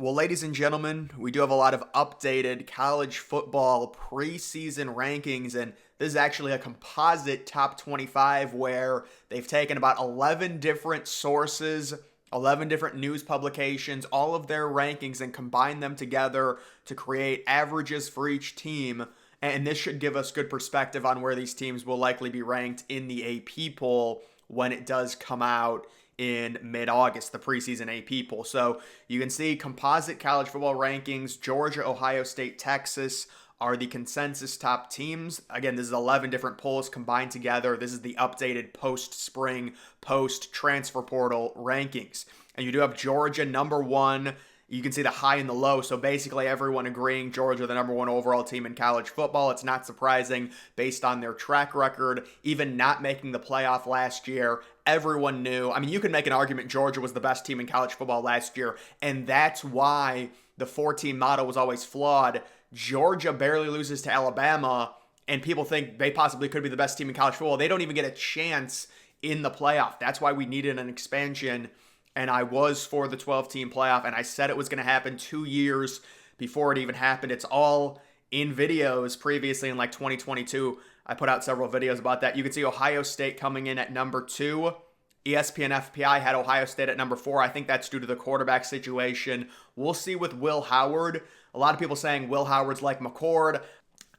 Well, ladies and gentlemen, we do have a lot of updated college football preseason rankings, and this is actually a composite top 25 where they've taken about 11 different sources, 11 different news publications, all of their rankings, and combined them together to create averages for each team. And this should give us good perspective on where these teams will likely be ranked in the AP poll when it does come out in mid-August, the preseason AP poll. So you can see composite college football rankings. Georgia, Ohio State, Texas are the consensus top teams. Again, this is 11 different polls combined together. This is the updated post-spring, post-transfer portal rankings. And you do have Georgia number one. You can see the high and the low. So basically everyone agreeing Georgia the number one overall team in college football. It's not surprising based on their track record, even not making the playoff last year. Everyone knew. I mean, you can make an argument Georgia was the best team in college football last year, and that's why the four-team model was always flawed. Georgia barely loses to Alabama, and people think they possibly could be the best team in college football. They don't even get a chance in the playoff. That's why we needed an expansion. And I was for the 12-team playoff, and I said it was going to happen 2 years before it even happened. It's all in videos previously in like 2022. I put out several videos about that. You can see Ohio State coming in at number 2. ESPN FPI had Ohio State at number 4. I think that's due to the quarterback situation. We'll see with Will Howard. A lot of people saying Will Howard's like McCord.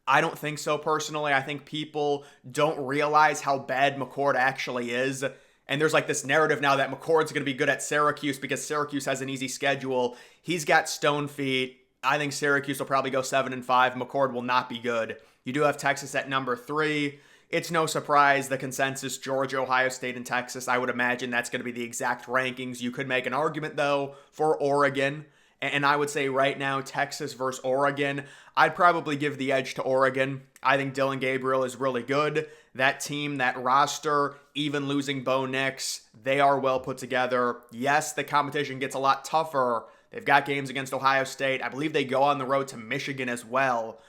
I don't think so personally. I think people don't realize how bad McCord actually is. And there's like this narrative now that McCord's going to be good at Syracuse because Syracuse has an easy schedule. He's got stone feet. I think Syracuse will probably go 7-5. McCord will not be good. You do have Texas at number 3. It's no surprise the consensus, Georgia, Ohio State, and Texas. I would imagine that's going to be the exact rankings. You could make an argument, though, for Oregon. And I would say right now, Texas versus Oregon, I'd probably give the edge to Oregon. I think Dillon Gabriel is really good. That team, that roster, even losing Bo Nix, they are well put together. Yes, the competition gets a lot tougher. They've got games against Ohio State. I believe they go on the road to Michigan as well.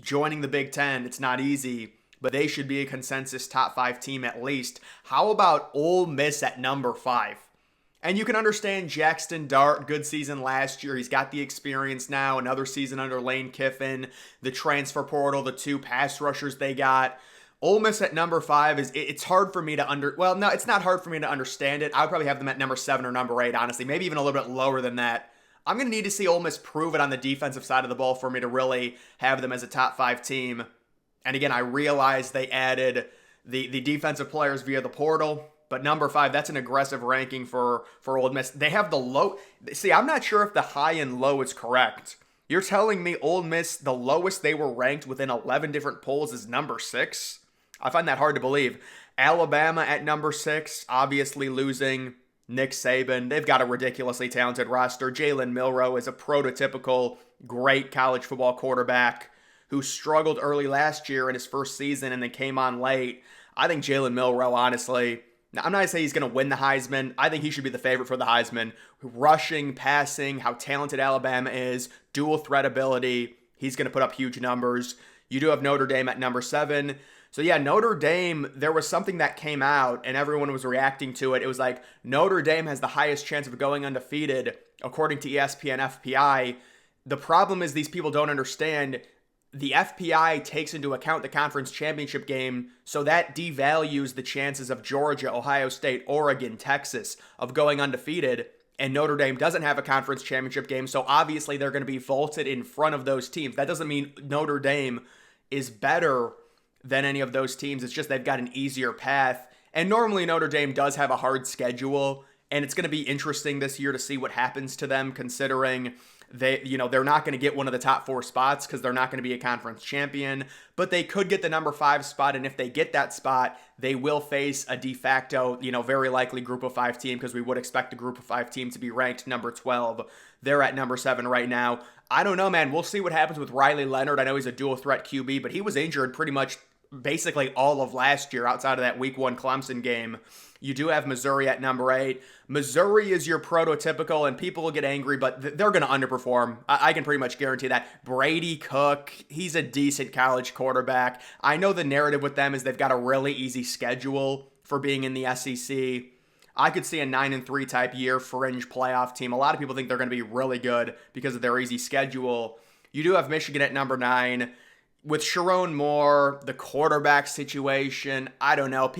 Joining the Big Ten, it's not easy, but they should be a consensus top 5 team at least. How about Ole Miss at number 5? And you can understand Jackson Dart, good season last year. He's got the experience now. Another season under Lane Kiffin, the transfer portal, the 2 pass rushers they got. Ole Miss at number 5 it's hard for me to it's not hard for me to understand it. I would probably have them at number 7 or number 8, honestly. Maybe even a little bit lower than that. I'm going to need to see Ole Miss prove it on the defensive side of the ball for me to really have them as a top 5 team. And again, I realize they added the defensive players via the portal. But number 5, that's an aggressive ranking for Ole Miss. They have the low. See, I'm not sure if the high and low is correct. You're telling me Ole Miss, the lowest they were ranked within 11 different polls is number 6? I find that hard to believe. Alabama at number 6, obviously losing Nick Saban. They've got a ridiculously talented roster. Jalen Milroe is a prototypical great college football quarterback who struggled early last year in his first season and then came on late. I think Jalen Milroe, honestly, now, I'm not going to say he's going to win the Heisman. I think he should be the favorite for the Heisman. Rushing, passing, how talented Alabama is, dual threat ability. He's going to put up huge numbers. You do have Notre Dame at number 7. So yeah, Notre Dame, there was something that came out and everyone was reacting to it. It was like Notre Dame has the highest chance of going undefeated, according to ESPN FPI. The problem is these people don't understand the FPI takes into account the conference championship game, so that devalues the chances of Georgia, Ohio State, Oregon, Texas of going undefeated, and Notre Dame doesn't have a conference championship game, so obviously they're going to be vaulted in front of those teams. That doesn't mean Notre Dame is better than any of those teams. It's just they've got an easier path, and normally Notre Dame does have a hard schedule, and it's going to be interesting this year to see what happens to them, considering they're not going to get one of the top 4 spots because they're not going to be a conference champion, but they could get the number 5 spot. And if they get that spot, they will face a de facto, very likely group of 5 team, because we would expect a group of 5 team to be ranked number 12. They're at number 7 right now. I don't know, man. We'll see what happens with Riley Leonard. I know he's a dual threat QB, but he was injured pretty much basically all of last year outside of that week 1 Clemson game. You do have Missouri at number 8. Missouri is your prototypical, and people will get angry, but they're going to underperform. I can pretty much guarantee that. Brady Cook, he's a decent college quarterback. I know the narrative with them is they've got a really easy schedule for being in the SEC. I could see a 9-3 type year fringe playoff team. A lot of people think they're going to be really good because of their easy schedule. You do have Michigan at number 9. With Sharon Moore, the quarterback situation, I don't know.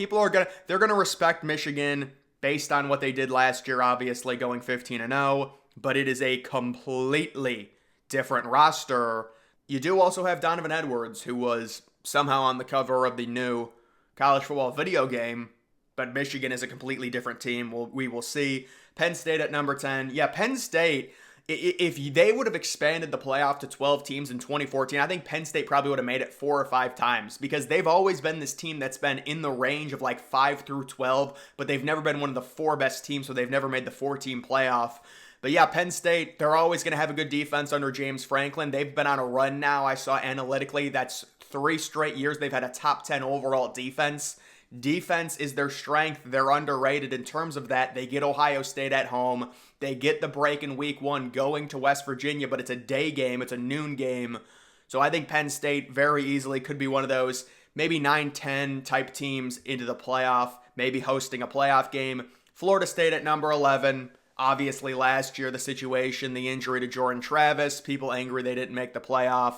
They're gonna respect Michigan based on what they did last year, obviously going 15-0, but it is a completely different roster. You do also have Donovan Edwards, who was somehow on the cover of the new college football video game, but Michigan is a completely different team. We will see. Penn State at number 10. Yeah, Penn State, if they would have expanded the playoff to 12 teams in 2014, I think Penn State probably would have made it 4 or 5 times because they've always been this team that's been in the range of like 5 through 12, but they've never been one of the 4 best teams, so they've never made the 4-team playoff. But yeah, Penn State, they're always going to have a good defense under James Franklin. They've been on a run now. I saw analytically that's 3 straight years they've had a top 10 overall defense. Defense is their strength. They're underrated in terms of that. They get Ohio State at home. They get the break in week 1 going to West Virginia, but it's a day game. It's a noon game. So I think Penn State very easily could be one of those maybe 9-10 type teams into the playoff, maybe hosting a playoff game. Florida State at number 11. Obviously, last year, the situation, the injury to Jordan Travis, people angry they didn't make the playoff,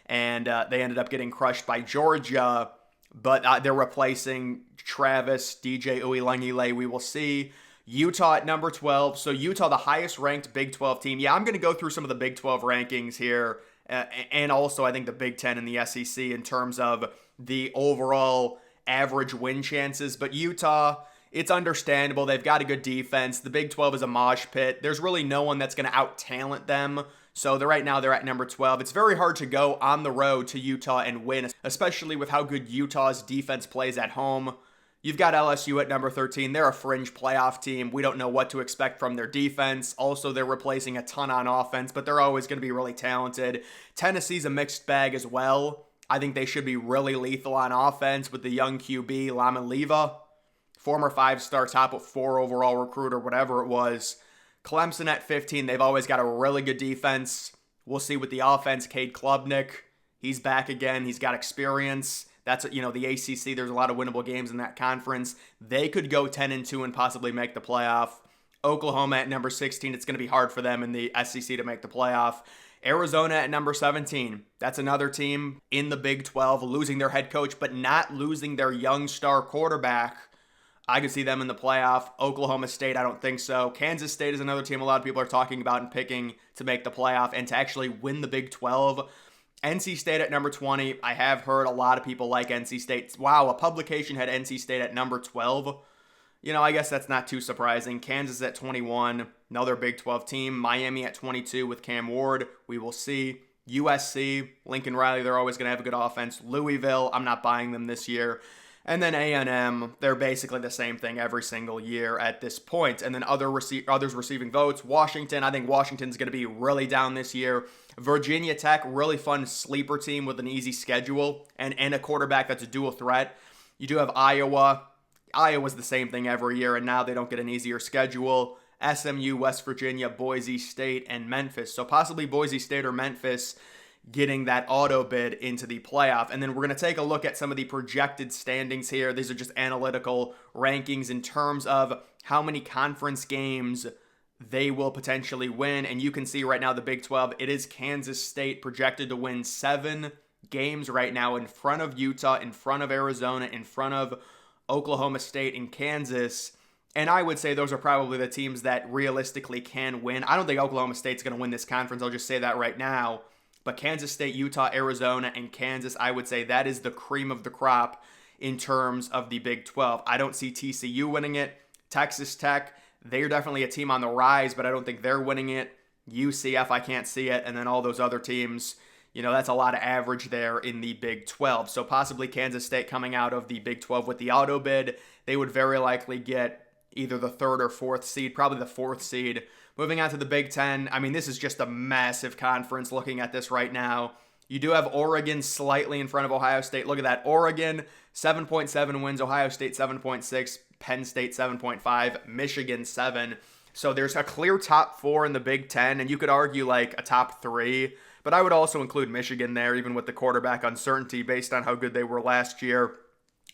and they ended up getting crushed by Georgia. But they're replacing Travis, DJ Uiagalelei. We will see. Utah at number 12. So Utah, the highest ranked Big 12 team. Yeah, I'm going to go through some of the Big 12 rankings here. And also, I think the Big 10 and the SEC in terms of the overall average win chances. But Utah, it's understandable. They've got a good defense. The Big 12 is a mosh pit. There's really no one that's going to out-talent them. So right now they're at number 12. It's very hard to go on the road to Utah and win, especially with how good Utah's defense plays at home. You've got LSU at number 13. They're a fringe playoff team. We don't know what to expect from their defense. Also, they're replacing a ton on offense, but they're always going to be really talented. Tennessee's a mixed bag as well. I think they should be really lethal on offense with the young QB, Lamaliva, former 5-star top 4 overall recruit or whatever it was. Clemson at 15, they've always got a really good defense. We'll see with the offense, Cade Klubnik, he's back again. He's got experience. That's, the ACC, there's a lot of winnable games in that conference. They could go 10-2 and possibly make the playoff. Oklahoma at number 16, it's going to be hard for them in the SEC to make the playoff. Arizona at number 17, that's another team in the Big 12, losing their head coach, but not losing their young star quarterback. I could see them in the playoff. Oklahoma State, I don't think so. Kansas State is another team a lot of people are talking about and picking to make the playoff and to actually win the Big 12. NC State at number 20. I have heard a lot of people like NC State. Wow, a publication had NC State at number 12. I guess that's not too surprising. Kansas at 21, another Big 12 team. Miami at 22 with Cam Ward. We will see. USC, Lincoln Riley, they're always going to have a good offense. Louisville, I'm not buying them this year. And then A&M, they're basically the same thing every single year at this point. And then others receiving votes. Washington, I think Washington's going to be really down this year. Virginia Tech, really fun sleeper team with an easy schedule and a quarterback that's a dual threat. You do have Iowa. Iowa's the same thing every year, and now they don't get an easier schedule. SMU, West Virginia, Boise State, and Memphis. So possibly Boise State or Memphis getting that auto bid into the playoff. And then we're going to take a look at some of the projected standings here. These are just analytical rankings in terms of how many conference games they will potentially win. And you can see right now the Big 12, it is Kansas State projected to win 7 games right now in front of Utah, in front of Arizona, in front of Oklahoma State and Kansas. And I would say those are probably the teams that realistically can win. I don't think Oklahoma State's going to win this conference. I'll just say that right now. But Kansas State, Utah, Arizona, and Kansas, I would say that is the cream of the crop in terms of the Big 12. I don't see TCU winning it. Texas Tech, they're definitely a team on the rise, but I don't think they're winning it. UCF, I can't see it. And then all those other teams, that's a lot of average there in the Big 12. So possibly Kansas State coming out of the Big 12 with the auto bid, they would very likely get either the 3rd or 4th seed, probably the 4th seed. Moving on to the Big 10, this is just a massive conference looking at this right now. You do have Oregon slightly in front of Ohio State. Look at that. Oregon, 7.7 wins. Ohio State, 7.6. Penn State, 7.5. Michigan, 7. So there's a clear top 4 in the Big 10, and you could argue like a top 3. But I would also include Michigan there, even with the quarterback uncertainty based on how good they were last year.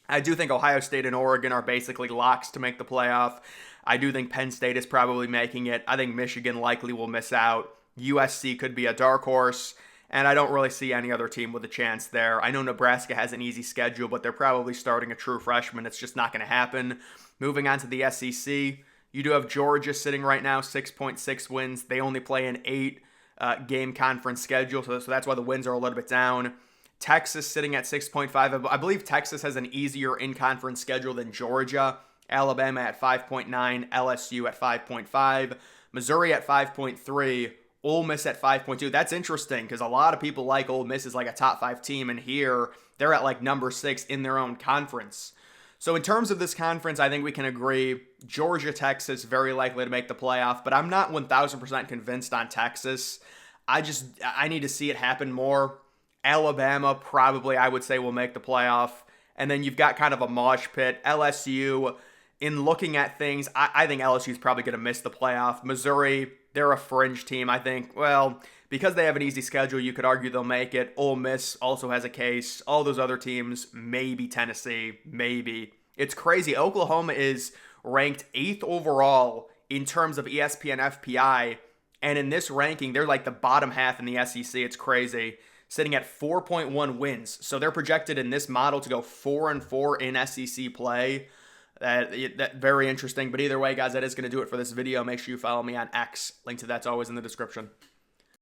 I do think Ohio State and Oregon are basically locks to make the playoff. I do think Penn State is probably making it. I think Michigan likely will miss out. USC could be a dark horse, and I don't really see any other team with a chance there. I know Nebraska has an easy schedule, but they're probably starting a true freshman. It's just not going to happen. Moving on to the SEC, you do have Georgia sitting right now, 6.6 wins. They only play an 8-game conference schedule, so that's why the wins are a little bit down. Texas sitting at 6.5. I believe Texas has an easier in-conference schedule than Georgia. Alabama at 5.9, LSU at 5.5, Missouri at 5.3, Ole Miss at 5.2. That's interesting because a lot of people like Ole Miss as like a top 5 team, and here they're at like number 6 in their own conference. So in terms of this conference, I think we can agree Georgia, Texas, very likely to make the playoff, but I'm not 1,000% convinced on Texas. I need to see it happen more. Alabama probably, I would say, will make the playoff. And then you've got kind of a mosh pit. LSU, in looking at things, I think LSU is probably going to miss the playoff. Missouri, they're a fringe team, I think. Well, because they have an easy schedule, you could argue they'll make it. Ole Miss also has a case. All those other teams, maybe Tennessee, maybe. It's crazy. Oklahoma is ranked 8th overall in terms of ESPN FPI. And in this ranking, they're like the bottom half in the SEC. It's crazy. Sitting at 4.1 wins. So they're projected in this model to go 4-4 in SEC play. That very interesting. But either way, guys, that is going to do it for this video. Make sure you follow me on X. Link to that's always in the description.